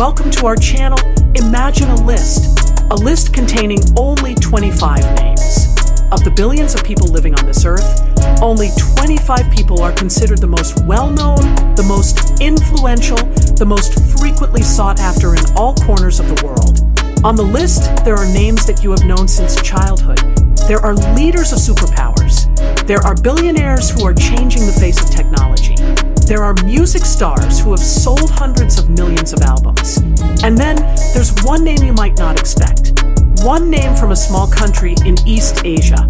welcome to our channel. Imagine a list containing only 25 names. Of the billions of people living on this earth, only 25 people are considered the most well-known, the most influential, the most frequently sought after in all corners of the world. On the list, there are names that you have known since childhood. There are leaders of superpowers. There are billionaires who are changing the face of technology. There are music stars who have sold hundreds of millions of albums. And then there's one name you might not expect. One name from a small country in East Asia.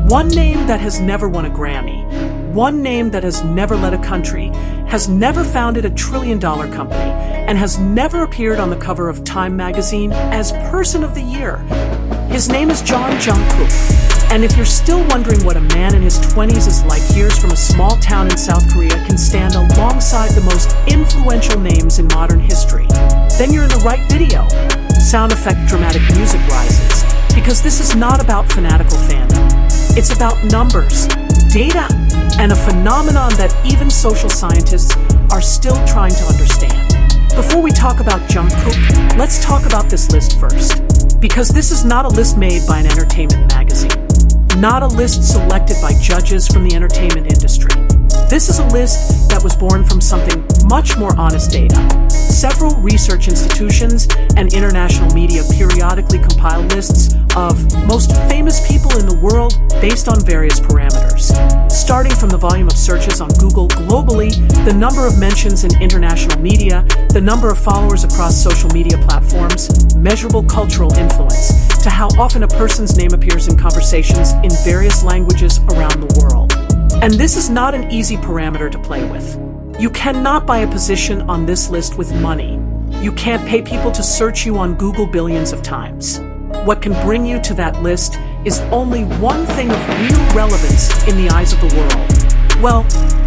One name that has never won a Grammy. One name that has never led a country, has never founded a trillion-dollar company, and has never appeared on the cover of Time magazine as Person of the Year. His name is Jungkook. And if you're still wondering what a man in his 20s is like years from a small town in South Korea can stand alongside the most influential names in modern history, then you're in the right video. Sound effect dramatic music rises, because this is not about fanatical fandom. It's about numbers, data, and a phenomenon that even social scientists are still trying to understand. Before we talk about Jungkook, let's talk about this list first. Because this is not a list made by an entertainment magazine. Not a list selected by judges from the entertainment industry. This is a list that was born from something much more honest data. Several research institutions and international media periodically compile lists of most famous people in the world based on various parameters. Starting from the volume of searches on Google globally, the number of mentions in international media, the number of followers across social media platforms, measurable cultural influence, to how often a person's name appears in conversations in various languages around the world. And this is not an easy parameter to play with. You cannot buy a position on this list with money. You can't pay people to search you on Google billions of times. What can bring you to that list is only one thing of real relevance in the eyes of the world. Well,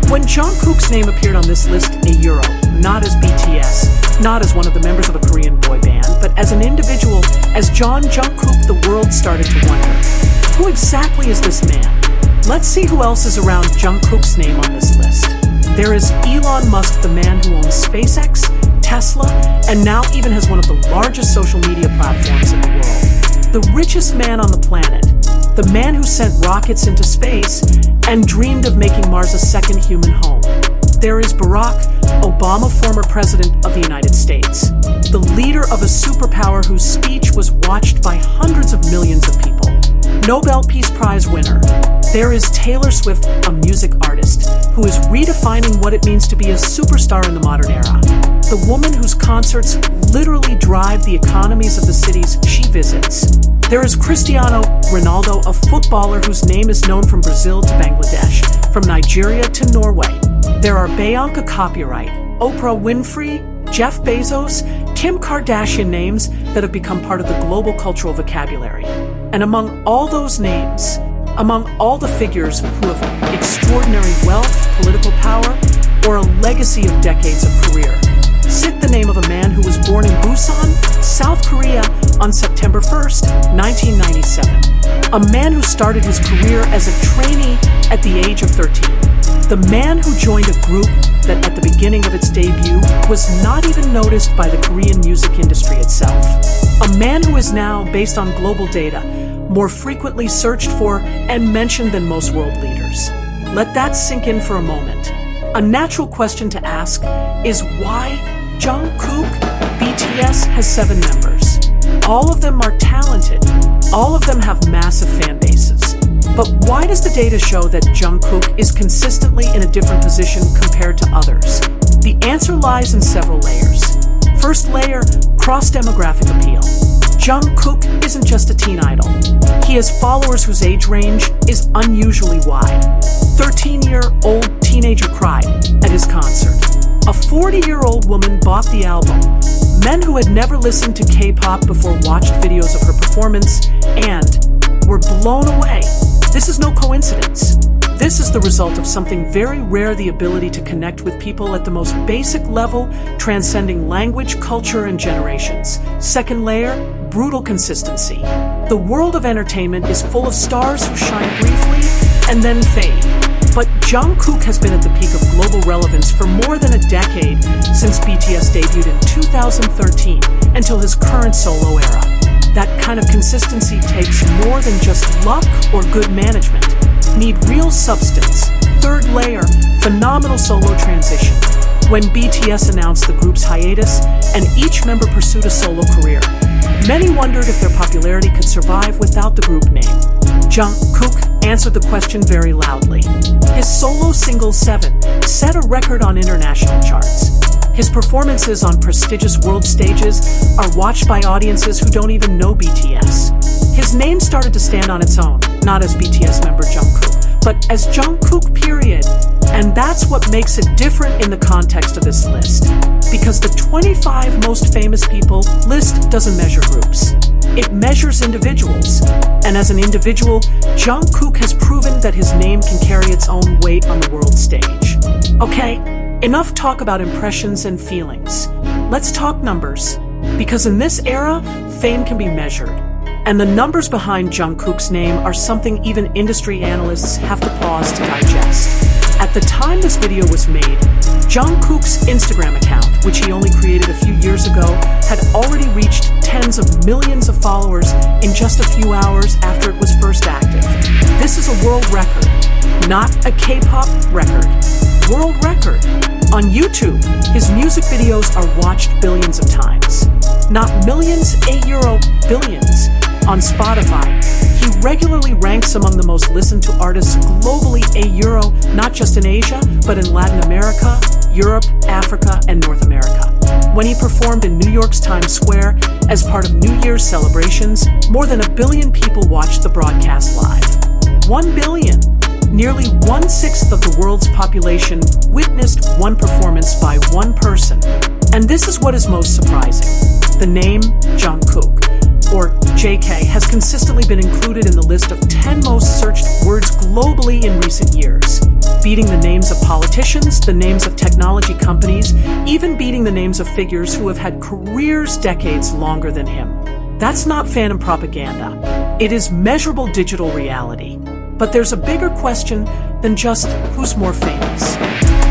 when Jungkook's name appeared on this list a year ago, not as BTS, not as one of the members of a Korean boy band, but as an individual, as Jungkook, the world started to wonder, who exactly is this man? Let's see who else is around Jungkook's name on this list. There is Elon Musk, the man who owns SpaceX, Tesla, and now even has one of the largest social media platforms in the world. The richest man on the planet. The man who sent rockets into space and dreamed of making Mars a second human home. There is Barack Obama, former president of the United States. The leader of a superpower whose speech was watched by hundreds of millions of people. Nobel Peace Prize winner. There is Taylor Swift, a music artist, who is redefining what it means to be a superstar in the modern era. The woman whose concerts literally drive the economies of the cities she visits. There is Cristiano Ronaldo, a footballer whose name is known from Brazil to Bangladesh, from Nigeria to Norway. There are Bianca Copyright, Oprah Winfrey, Jeff Bezos, Kim Kardashian, names that have become part of the global cultural vocabulary. And among all those names, among all the figures who have extraordinary wealth, political power, or a legacy of decades of career, sit the name of a man who was born in Busan, South Korea on September 1st, 1997. A man who started his career as a trainee at the age of 13. The man who joined a group that at the beginning of its debut was not even noticed by the Korean music industry itself. A man who is now, based on global data, more frequently searched for and mentioned than most world leaders. Let that sink in for a moment. A natural question to ask is why Jungkook, BTS, has 7 members. All of them are talented. All of them have massive fan bases. But why does the data show that Jungkook is consistently in a different position compared to others? The answer lies in several layers. First layer, cross-demographic appeal. Jungkook isn't just a teen idol. He has followers whose age range is unusually wide. 13-year-old teenager cried at his concert. A 40-year-old woman bought the album. Men who had never listened to K-pop before watched videos of her performance and were blown away. This is no coincidence. This is the result of something very rare, the ability to connect with people at the most basic level, transcending language, culture, and generations. Second layer, brutal consistency. The world of entertainment is full of stars who shine briefly and then fade. But Jungkook has been at the peak of global relevance for more than a decade, since BTS debuted in 2013 until his current solo era. That kind of consistency takes more than just luck or good management. Need real substance. Third layer, phenomenal solo transition. When BTS announced the group's hiatus and each member pursued a solo career, many wondered if their popularity could survive without the group name. Jungkook answered the question very loudly. His solo single 7 set a record on international charts. His performances on prestigious world stages are watched by audiences who don't even know BTS. His name started to stand on its own, not as BTS member Jungkook, but as Jungkook, period. And that's what makes it different in the context of this list. Because the 25 most famous people list doesn't measure groups. It measures individuals. And as an individual, Jungkook has proven that his name can carry its own weight on the world stage. Okay, enough talk about impressions and feelings. Let's talk numbers. Because in this era, fame can be measured. And the numbers behind Jungkook's name are something even industry analysts have to pause to digest. At the time this video was made, Jungkook's Instagram account, which he only created a few years ago, had already reached tens of millions of followers in just a few hours after it was first active. This is a world record, not a K-pop record. World record. On YouTube, his music videos are watched billions of times. Not millions, euro, billions. On Spotify, he regularly ranks among the most listened to artists globally, euro, not just in Asia, but in Latin America, Europe, Africa, and North America. When he performed in New York's Times Square as part of New Year's celebrations, more than 1 billion people watched the broadcast live. 1 billion. Nearly 1/6 of the world's population witnessed one performance by one person. And this is what is most surprising. The name Jungkook, or JK, has consistently been included in the list of 10 most searched words globally in recent years, beating the names of politicians, the names of technology companies, even beating the names of figures who have had careers decades longer than him. That's not phantom propaganda. It is measurable digital reality. But there's a bigger question than just who's more famous.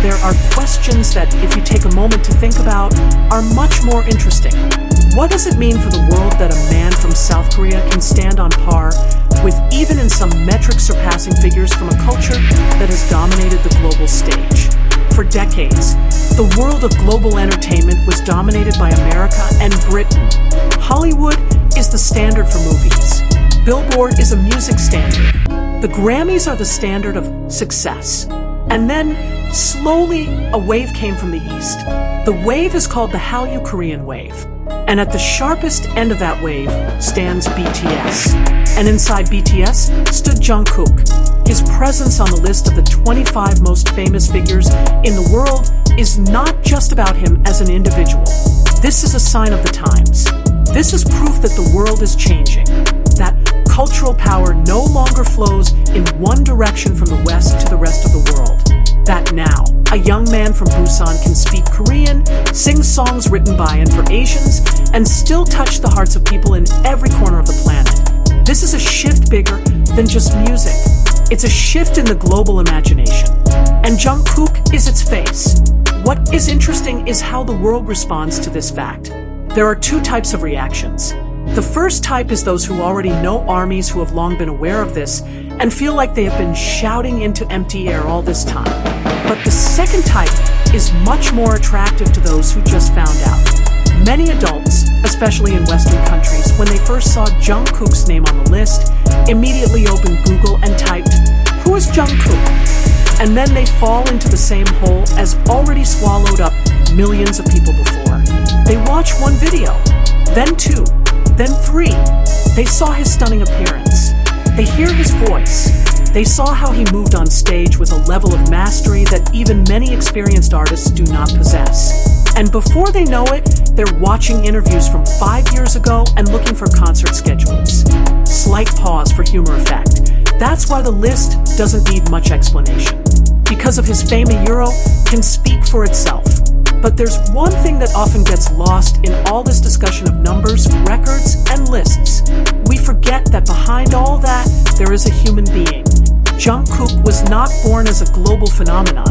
There are questions that, if you take a moment to think about, are much more interesting. What does it mean for the world that a man from South Korea can stand on par with, even in some metrics, surpassing figures from a culture that has dominated the global stage? For decades, the world of global entertainment was dominated by America and Britain. Hollywood is the standard for movies. Billboard is a music standard. The Grammys are the standard of success. And then, slowly, a wave came from the East. The wave is called the Hallyu Korean wave. And at the sharpest end of that wave stands BTS. And inside BTS stood Jungkook. His presence on the list of the 25 most famous figures in the world is not just about him as an individual. This is a sign of the times. This is proof that the world is changing. That cultural power no longer flows in one direction from the West to the rest of the world. That now, a young man from Busan can speak Korean, sing songs written by and for Asians, and still touch the hearts of people in every corner of the planet. This is a shift bigger than just music. It's a shift in the global imagination. And Jungkook is its face. What is interesting is how the world responds to this fact. There are two types of reactions. The first type is those who already know armies who have long been aware of this and feel like they have been shouting into empty air all this time. But the second type is much more attractive to those who just found out. Many adults, especially in Western countries, when they first saw Jungkook's name on the list, immediately opened Google and typed, "Who is Jungkook?" And then they fall into the same hole as already swallowed up millions of people before. They watch one video, then two, then three. They saw his stunning appearance. They hear his voice. They saw how he moved on stage with a level of mastery that even many experienced artists do not possess. And before they know it, they're watching interviews from 5 years ago and looking for concert schedules. Slight pause for humor effect. That's why the list doesn't need much explanation. Because of his fame, a euro can speak for itself. But there's one thing that often gets lost in all this discussion of numbers, records, and lists. We forget that behind all that, there is a human being. Jungkook was not born as a global phenomenon.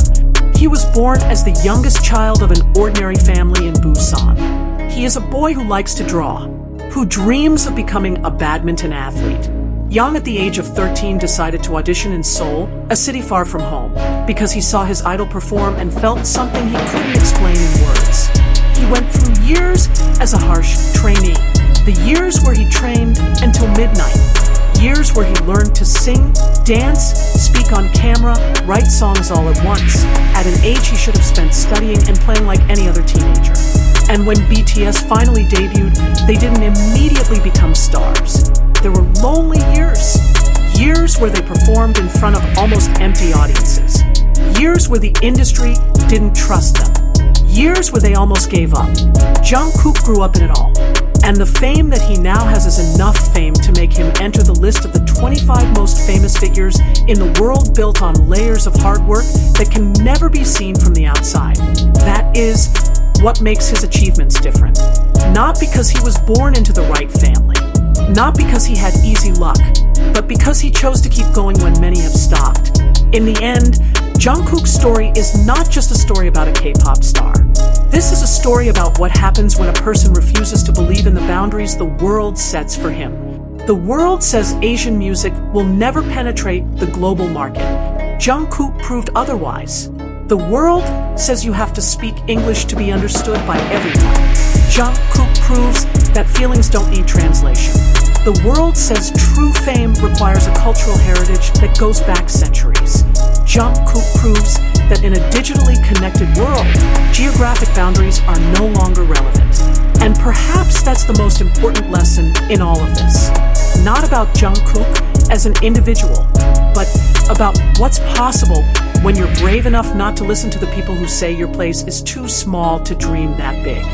He was born as the youngest child of an ordinary family in Busan. He is a boy who likes to draw, who dreams of becoming a badminton athlete. Young at the age of 13 decided to audition in Seoul, a city far from home, because he saw his idol perform and felt something he couldn't explain in words. He went through years as a harsh trainee, the years where he trained until midnight, years where he learned to sing, dance, speak on camera, write songs all at once, at an age he should have spent studying and playing like any other teenager. And when BTS finally debuted, they didn't immediately become stars. There were lonely years. Years where they performed in front of almost empty audiences. Years where the industry didn't trust them. Years where they almost gave up. Jungkook grew up in it all. And the fame that he now has is enough fame to make him enter the list of the 25 most famous figures in the world, built on layers of hard work that can never be seen from the outside. That is what makes his achievements different. Not because he was born into the right family. Not because he had easy luck, but because he chose to keep going when many have stopped. In the end, Jungkook's story is not just a story about a K-pop star. This is a story about what happens when a person refuses to believe in the boundaries the world sets for him. The world says Asian music will never penetrate the global market. Jungkook proved otherwise. The world says you have to speak English to be understood by everyone. Jungkook proves that feelings don't need translation. The world says true fame requires a cultural heritage that goes back centuries. Jungkook proves that in a digitally connected world, geographic boundaries are no longer relevant. And perhaps that's the most important lesson in all of this. Not about Jungkook as an individual, but about what's possible when you're brave enough not to listen to the people who say your place is too small to dream that big.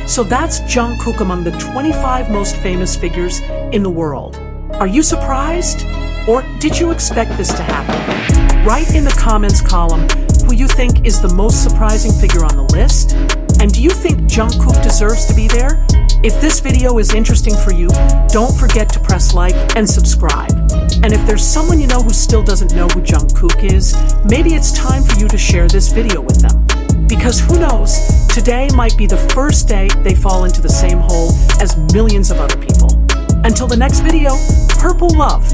So that's Jungkook among the 25 most famous figures in the world. Are you surprised? Or did you expect this to happen? Write in the comments column who you think is the most surprising figure on the list. And do you think Jungkook deserves to be there? If this video is interesting for you, don't forget to press like and subscribe. And if there's someone you know who still doesn't know who Jungkook is, maybe it's time for you to share this video with them. Because who knows, today might be the first day they fall into the same hole as millions of other people. Until the next video, Purple Love.